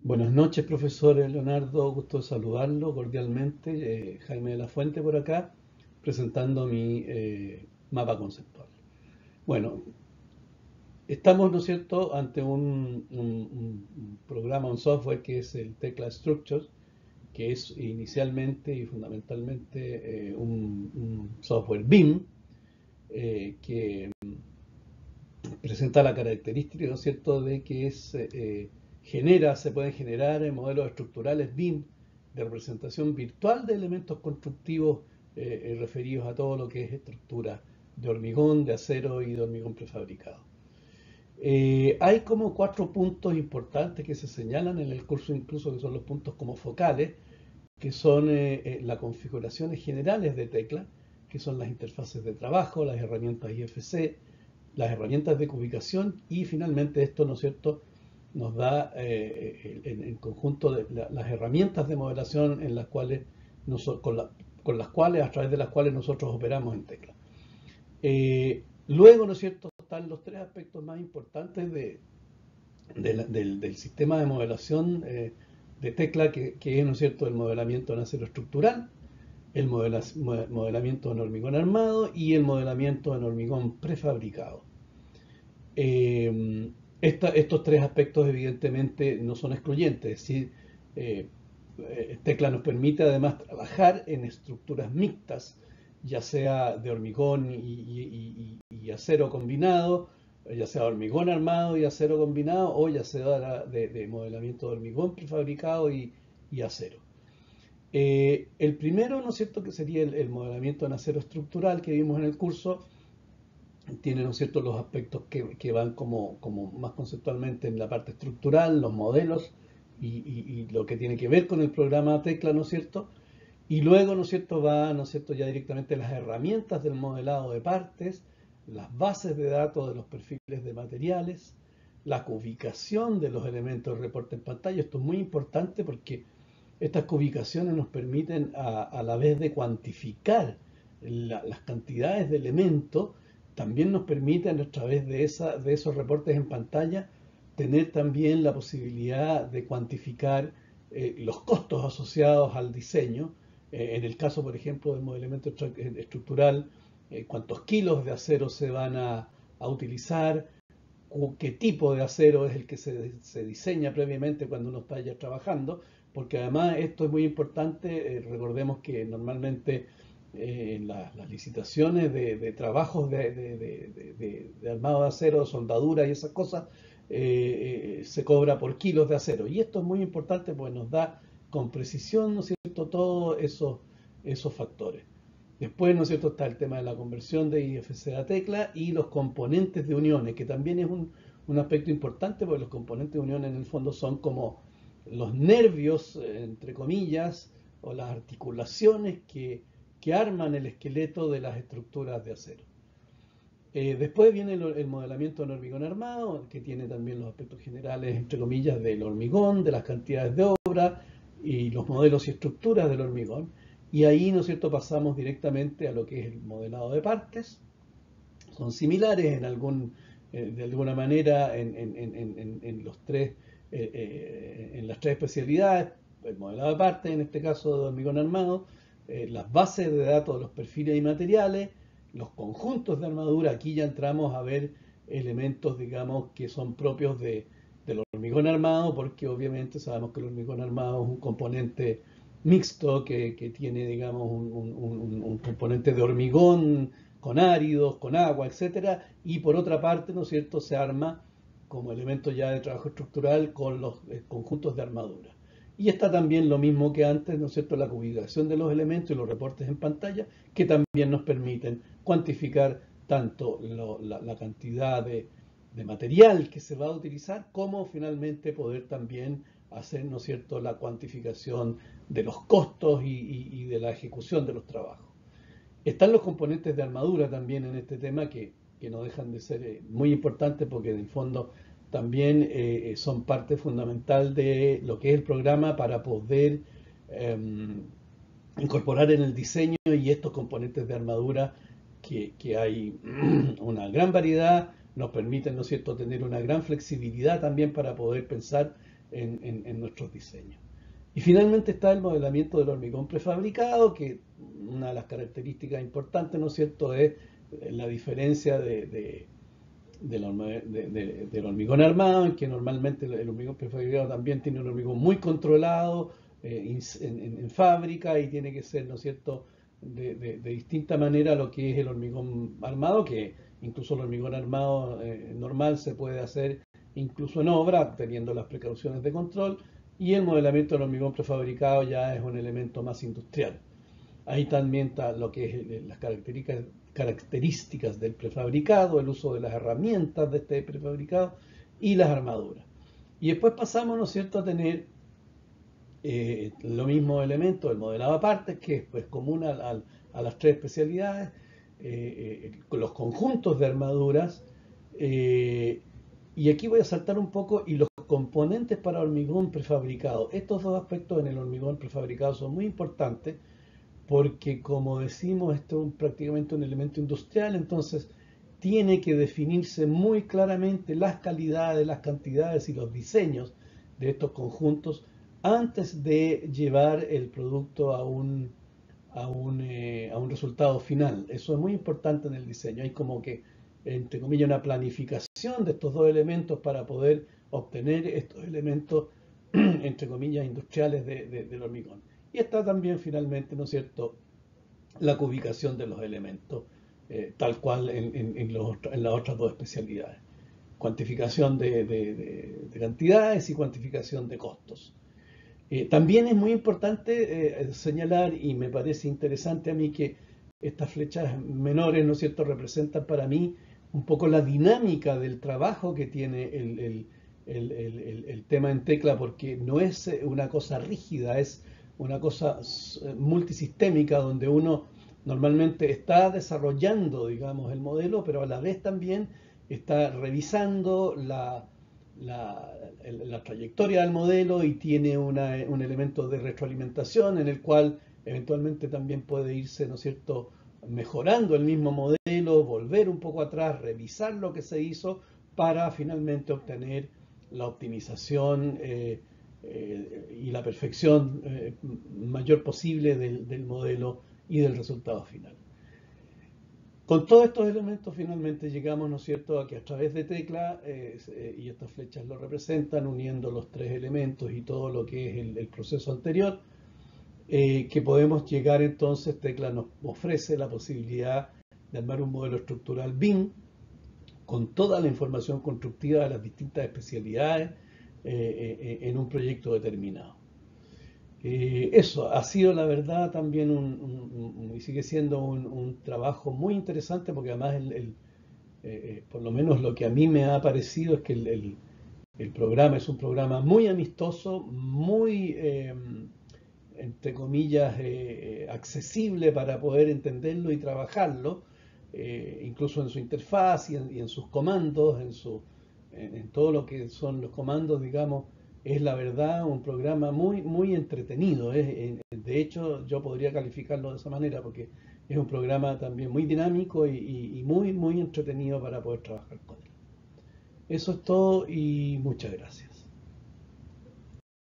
Buenas noches, profesor Leonardo. Gusto de saludarlo cordialmente. Jaime de la Fuente por acá, presentando mi mapa conceptual. Bueno, estamos, ¿no es cierto?, ante un programa, un software que es el Tecla Structures, que es inicialmente y fundamentalmente un software BIM, que presenta la característica, ¿no es cierto?, de que se pueden generar modelos estructurales BIM de representación virtual de elementos constructivos referidos a todo lo que es estructura de hormigón, de acero y de hormigón prefabricado. Hay como cuatro puntos importantes que se señalan en el curso, incluso que son los puntos como focales, que son las configuraciones generales de Tecla, que son las interfaces de trabajo, las herramientas IFC, las herramientas de cubicación y finalmente esto, ¿no es cierto?, nos da en conjunto de las herramientas de modelación en las cuales con las cuales, a través de las cuales nosotros operamos en Tecla. Luego, ¿no es cierto?, están los tres aspectos más importantes del sistema de modelación de Tecla, que es, ¿no es cierto?, el modelamiento en acero estructural, el modelamiento en hormigón armado y el modelamiento en hormigón prefabricado. Estos tres aspectos evidentemente no son excluyentes, es decir, eh, Tecla nos permite además trabajar en estructuras mixtas, ya sea de hormigón y acero combinado, ya sea hormigón armado y acero combinado, o ya sea de modelamiento de hormigón prefabricado y acero. El primero, ¿no es cierto?, que sería el modelamiento en acero estructural que vimos en el curso, tiene, ¿no es cierto?, los aspectos que van como más conceptualmente en la parte estructural, los modelos y lo que tiene que ver con el programa Tecla, ¿no es cierto? Y luego, ¿no es cierto?, va, ¿no es cierto?, ya directamente las herramientas del modelado de partes, las bases de datos de los perfiles de materiales, la cubicación de los elementos de reporte en pantalla. Esto es muy importante porque estas cubicaciones nos permiten a la vez de cuantificar las cantidades de elementos, también nos permiten a través de esos reportes en pantalla tener también la posibilidad de cuantificar los costos asociados al diseño. En el caso, por ejemplo, del modelamiento estructural, cuántos kilos de acero se van a utilizar, qué tipo de acero es el que se diseña previamente cuando uno está ya trabajando, porque además esto es muy importante. Recordemos que normalmente en las licitaciones de trabajos de armado de acero, soldadura y esas cosas, se cobra por kilos de acero. Y esto es muy importante porque nos da con precisión, ¿no es cierto?, todos esos factores. Después, ¿no es cierto?, está el tema de la conversión de IFC a Tecla y los componentes de uniones, que también es un aspecto importante porque los componentes de uniones en el fondo son como los nervios, entre comillas, o las articulaciones que arman el esqueleto de las estructuras de acero. Después viene el modelamiento en hormigón armado, que tiene también los aspectos generales, entre comillas, del hormigón, de las cantidades de obra y los modelos y estructuras del hormigón. Y ahí, ¿no es cierto?, pasamos directamente a lo que es el modelado de partes. Son similares de alguna manera en en las tres especialidades, el modelado de partes, en este caso de hormigón armado, las bases de datos de los perfiles y materiales, los conjuntos de armadura. Aquí ya entramos a ver elementos, digamos, que son propios del hormigón armado, porque obviamente sabemos que el hormigón armado es un componente mixto que tiene, digamos, un componente de hormigón con áridos, con agua, etcétera, y por otra parte, ¿no es cierto?, se arma como elemento ya de trabajo estructural con los conjuntos de armadura. Y está también lo mismo que antes, ¿no es cierto?, la cubicación de los elementos y los reportes en pantalla, que también nos permiten cuantificar tanto la cantidad de material que se va a utilizar, como finalmente poder también hacer, ¿no es cierto?, la cuantificación de los costos y de la ejecución de los trabajos. Están los componentes de armadura también en este tema que no dejan de ser muy importantes porque en el fondo también son parte fundamental de lo que es el programa para poder eh, incorporar en el diseño y estos componentes de armadura que hay una gran variedad, nos permiten, ¿no es cierto?, tener una gran flexibilidad también para poder pensar en nuestros diseños. Y finalmente está el modelamiento del hormigón prefabricado, que una de las características importantes, ¿no es cierto?, es la diferencia del hormigón armado, en que normalmente el hormigón prefabricado también tiene un hormigón muy controlado en fábrica y tiene que ser, ¿no es cierto?, de distinta manera a lo que es el hormigón armado, que incluso el hormigón armado normal se puede hacer incluso en obra, teniendo las precauciones de control, y el modelamiento del hormigón prefabricado ya es un elemento más industrial. Ahí también está lo que es las características del prefabricado, el uso de las herramientas de este prefabricado y las armaduras. Y después pasamos, ¿no es cierto?, a tener los mismos elementos, el modelado aparte, que es pues común a las tres especialidades, los conjuntos de armaduras, y aquí voy a saltar un poco, y los componentes para hormigón prefabricado. Estos dos aspectos en el hormigón prefabricado son muy importantes, porque como decimos, esto es prácticamente un elemento industrial, entonces tiene que definirse muy claramente las calidades, las cantidades y los diseños de estos conjuntos antes de llevar el producto a un resultado final. Eso es muy importante en el diseño. Hay como que, entre comillas, una planificación de estos dos elementos para poder obtener estos elementos, entre comillas, industriales del hormigón. Y está también finalmente, ¿no es cierto?, la ubicación de los elementos, tal cual en las otras dos especialidades. Cuantificación de cantidades y cuantificación de costos. También es muy importante señalar, y me parece interesante a mí, que estas flechas menores, ¿no es cierto?, representan para mí un poco la dinámica del trabajo que tiene el tema en tecla, porque no es una cosa rígida, es una cosa multisistémica donde uno normalmente está desarrollando, digamos, el modelo, pero a la vez también está revisando la trayectoria del modelo y tiene un elemento de retroalimentación en el cual eventualmente también puede irse, ¿no es cierto?, mejorando el mismo modelo, volver un poco atrás, revisar lo que se hizo para finalmente obtener la optimización y la perfección mayor posible del modelo y del resultado final. Con todos estos elementos finalmente llegamos, ¿no es cierto?, a que a través de tecla, y estas flechas lo representan, uniendo los tres elementos y todo lo que es el proceso anterior, que podemos llegar entonces, tecla nos ofrece la posibilidad de armar un modelo estructural BIM con toda la información constructiva de las distintas especialidades en un proyecto determinado. Eso ha sido la verdad también y sigue siendo un trabajo muy interesante, porque además por lo menos lo que a mí me ha parecido es que el programa es un programa muy amistoso, muy entre comillas accesible para poder entenderlo y trabajarlo, incluso en su interfaz y en sus comandos, en todo lo que son los comandos, digamos. Es la verdad un programa muy, muy entretenido. De hecho, yo podría calificarlo de esa manera, porque es un programa también muy dinámico y muy, muy entretenido para poder trabajar con él. Eso es todo y muchas gracias.